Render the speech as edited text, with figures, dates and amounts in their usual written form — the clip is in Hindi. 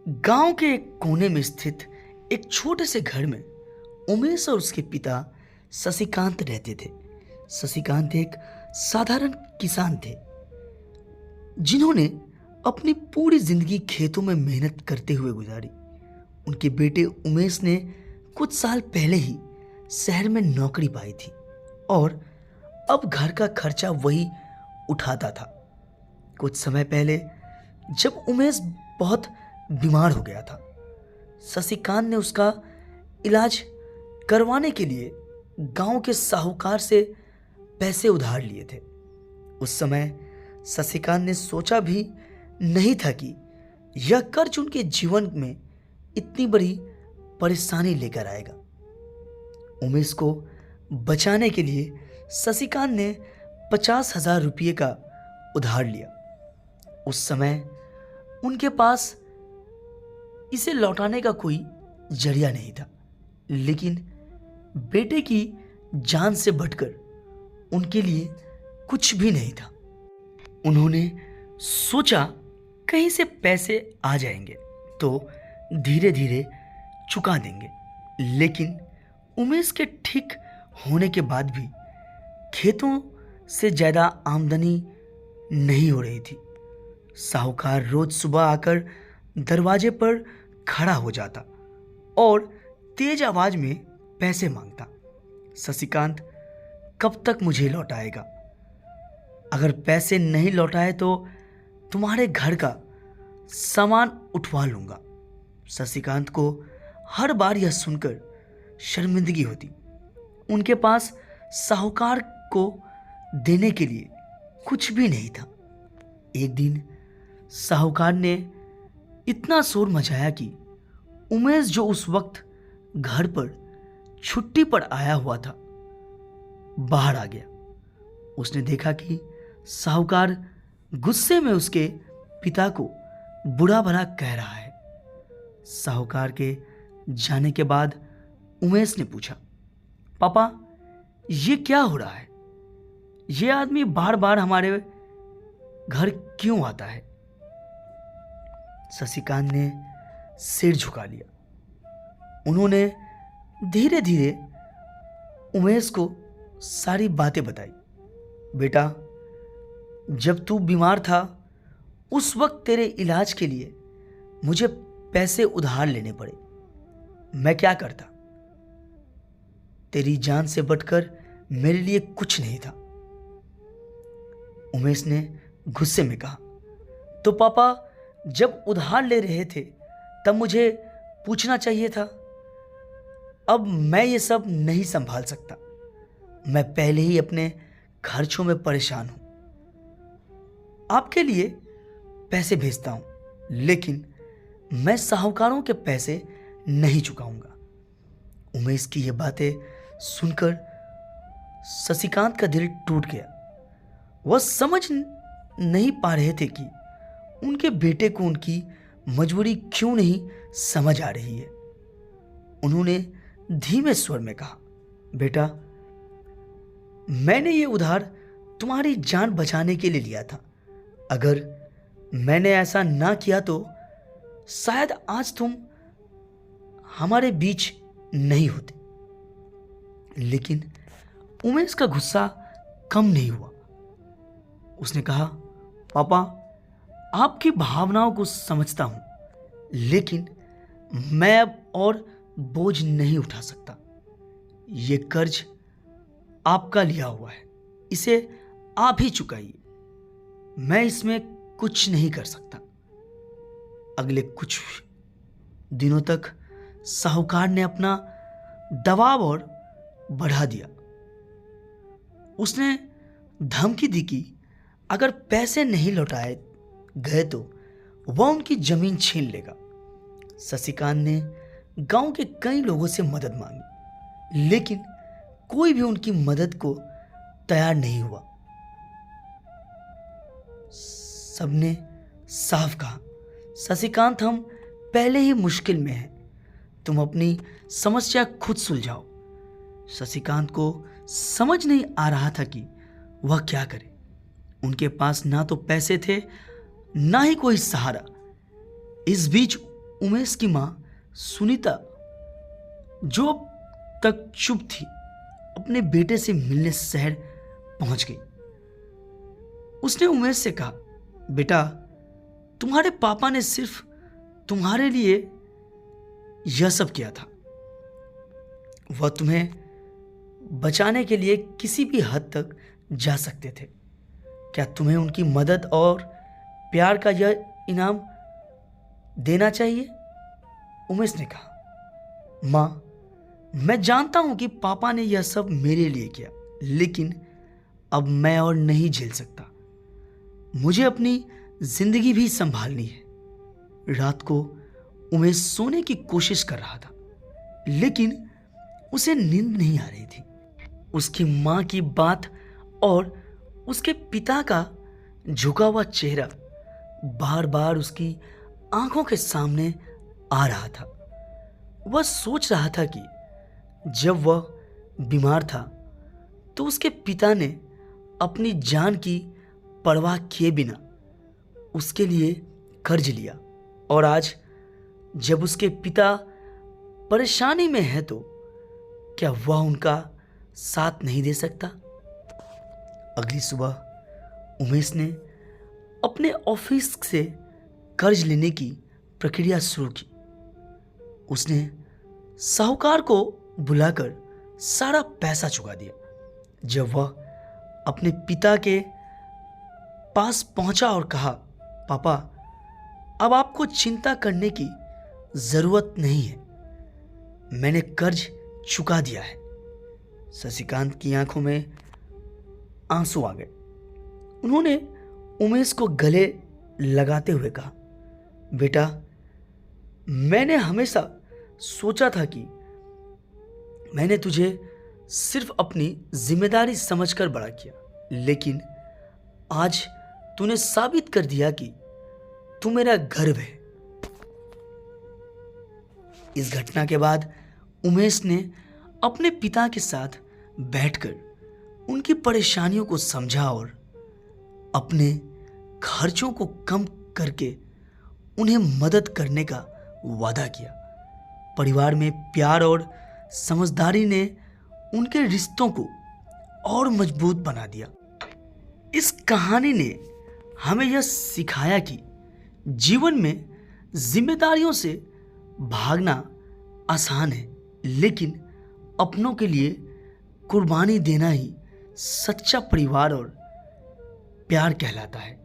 गांव के एक कोने में स्थित एक छोटे से घर में उमेश और उसके पिता शशिकांत रहते थे। शशिकांत एक साधारण किसान थे जिन्होंने अपनी पूरी जिंदगी खेतों में मेहनत करते हुए गुजारी। उनके बेटे उमेश ने कुछ साल पहले ही शहर में नौकरी पाई थी और अब घर का खर्चा वही उठाता था। कुछ समय पहले जब उमेश बहुत बीमार हो गया था, शशिकांत ने उसका इलाज करवाने के लिए गांव के साहूकार से पैसे उधार लिए थे। उस समय शशिकांत ने सोचा भी नहीं था कि यह कर्ज उनके जीवन में इतनी बड़ी परेशानी लेकर आएगा। उमेश को बचाने के लिए शशिकांत ने 50,000 रुपये का उधार लिया। उस समय उनके पास इसे लौटाने का कोई जरिया नहीं था, लेकिन बेटे की जान से बढ़कर उनके लिए कुछ भी नहीं था। उन्होंने सोचा कहीं से पैसे आ जाएंगे तो धीरे धीरे चुका देंगे, लेकिन उमेश के ठीक होने के बाद भी खेतों से ज़्यादा आमदनी नहीं हो रही थी। साहूकार रोज सुबह आकर दरवाजे पर खड़ा हो जाता और तेज आवाज में पैसे मांगता। शशिकांत कब तक मुझे लौटाएगा? अगर पैसे नहीं लौटाए तो तुम्हारे घर का सामान उठवा लूंगा। शशिकांत को हर बार यह सुनकर शर्मिंदगी होती। उनके पास साहूकार को देने के लिए कुछ भी नहीं था। एक दिन साहूकार ने इतना शोर मचाया कि उमेश, जो उस वक्त घर पर छुट्टी पर आया हुआ था, बाहर आ गया। उसने देखा कि साहूकार गुस्से में उसके पिता को बुरा भला कह रहा है। साहूकार के जाने के बाद उमेश ने पूछा, पापा, ये क्या हो रहा है? ये आदमी बार बार हमारे घर क्यों आता है? शशिकांत ने सिर झुका लिया। उन्होंने धीरे धीरे उमेश को सारी बातें बताई। बेटा, जब तू बीमार था उस वक्त तेरे इलाज के लिए मुझे पैसे उधार लेने पड़े। मैं क्या करता? तेरी जान से बढ़कर मेरे लिए कुछ नहीं था। उमेश ने गुस्से में कहा, तो पापा, जब उधार ले रहे थे तब मुझे पूछना चाहिए था। अब मैं ये सब नहीं संभाल सकता। मैं पहले ही अपने खर्चों में परेशान हूं। आपके लिए पैसे भेजता हूं, लेकिन मैं साहूकारों के पैसे नहीं चुकाऊंगा। उमेश की ये बातें सुनकर शशिकांत का दिल टूट गया। वह समझ नहीं पा रहे थे कि उनके बेटे को उनकी मजबूरी क्यों नहीं समझ आ रही है। उन्होंने धीमे स्वर में कहा, बेटा, मैंने ये उधार तुम्हारी जान बचाने के लिए लिया था। अगर मैंने ऐसा ना किया तो शायद आज तुम हमारे बीच नहीं होते। लेकिन उमेश का गुस्सा कम नहीं हुआ। उसने कहा, पापा, आपकी भावनाओं को समझता हूं, लेकिन मैं अब और बोझ नहीं उठा सकता। ये कर्ज आपका लिया हुआ है, इसे आप ही चुकाइए। मैं इसमें कुछ नहीं कर सकता। अगले कुछ दिनों तक साहूकार ने अपना दबाव और बढ़ा दिया। उसने धमकी दी कि अगर पैसे नहीं लौटाए गए तो वह उनकी जमीन छीन लेगा। शशिकांत ने गांव के कई लोगों से मदद मांगी, लेकिन कोई भी उनकी मदद को तैयार नहीं हुआ। सबने साफ कहा, शशिकांत, हम पहले ही मुश्किल में हैं, तुम अपनी समस्या खुद सुलझाओ। शशिकांत को समझ नहीं आ रहा था कि वह क्या करे। उनके पास ना तो पैसे थे, ना ही कोई सहारा। इस बीच उमेश की माँ सुनीता, जो अब तक चुप थी, अपने बेटे से मिलने शहर पहुंच गई। उसने उमेश से कहा, बेटा, तुम्हारे पापा ने सिर्फ तुम्हारे लिए यह सब किया था। वह तुम्हें बचाने के लिए किसी भी हद तक जा सकते थे। क्या तुम्हें उनकी मदद और प्यार का यह इनाम देना चाहिए? उमेश ने कहा, माँ, मैं जानता हूं कि पापा ने यह सब मेरे लिए किया, लेकिन अब मैं और नहीं झेल सकता। मुझे अपनी जिंदगी भी संभालनी है। रात को उमेश सोने की कोशिश कर रहा था, लेकिन उसे नींद नहीं आ रही थी। उसकी मां की बात और उसके पिता का झुका हुआ चेहरा बार बार उसकी आंखों के सामने आ रहा था। वह सोच रहा था कि जब वह बीमार था तो उसके पिता ने अपनी जान की परवाह किए बिना उसके लिए कर्ज लिया, और आज जब उसके पिता परेशानी में है तो क्या वह उनका साथ नहीं दे सकता? अगली सुबह उमेश ने अपने ऑफिस से कर्ज लेने की प्रक्रिया शुरू की। उसने साहूकार को बुलाकर सारा पैसा चुका दिया। जब वह अपने पिता के पास पहुंचा और कहा, पापा, अब आपको चिंता करने की जरूरत नहीं है, मैंने कर्ज चुका दिया है। शशिकांत की आंखों में आंसू आ गए। उन्होंने उमेश को गले लगाते हुए कहा, बेटा, मैंने हमेशा सोचा था कि मैंने तुझे सिर्फ अपनी जिम्मेदारी समझकर बड़ा किया, लेकिन आज तूने साबित कर दिया कि तू मेरा गर्व है। इस घटना के बाद उमेश ने अपने पिता के साथ बैठकर उनकी परेशानियों को समझा और अपने खर्चों को कम करके उन्हें मदद करने का वादा किया। परिवार में प्यार और समझदारी ने उनके रिश्तों को और मजबूत बना दिया। इस कहानी ने हमें यह सिखाया कि जीवन में जिम्मेदारियों से भागना आसान है, लेकिन अपनों के लिए कुर्बानी देना ही सच्चा परिवार और प्यार कहलाता है।